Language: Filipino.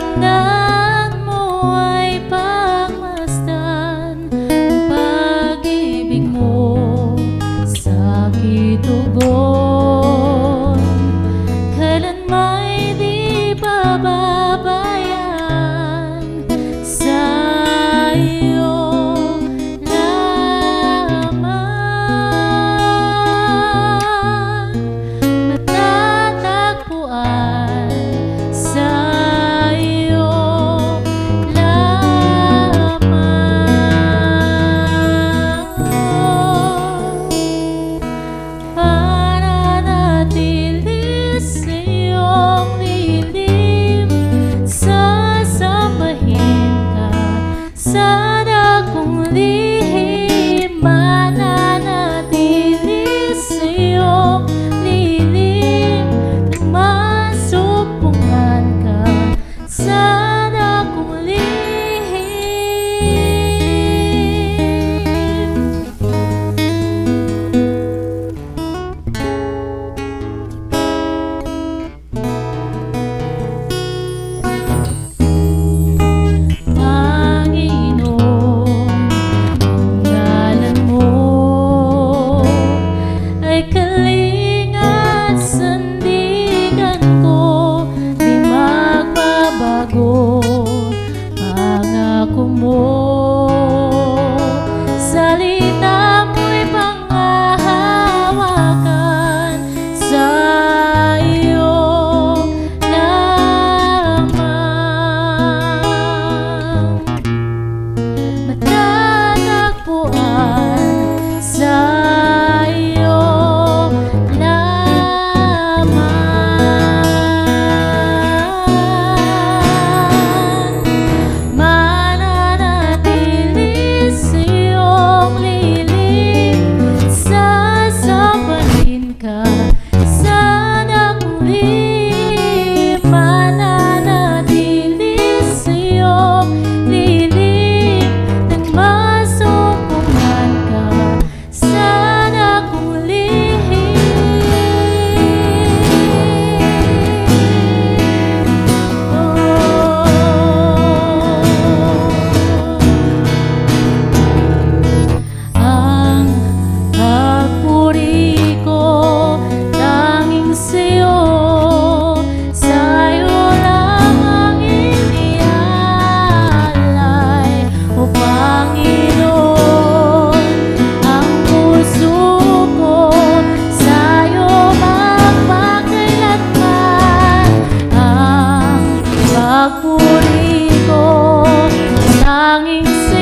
Tandaan mo ay pagmasdan ang pag-ibig mo sa aking tugon. Kailan may di pababayaan sa iyo lamang. Matatagpuan sa iyo lamang. Pananatili sa iyong lilim, sasambahin ka sa dakong lihim. Mananatili sa iyong lilim, nang masumpungan ka sa dakong lihim. Panginoon, ang ngalan mo ay kalinga at sandigan ko, di magbabago pangako mo. Salita mo'y panghahawakan sa iyo lamang. Matatagpuan sa iyo lamang. Mananatili sa iyong lilim, sasambahin ka sa dakong lihim. Mananatili sa iyong lilim, nang masumpungan ka sa dakong lihim. Ang pagpuri ko tanging sa'yo, sa'yo lamang inialay, O Panginoon. Ang puso ko sa'yo magpakailanman. Ang pagpuri ko tanging sa'yo,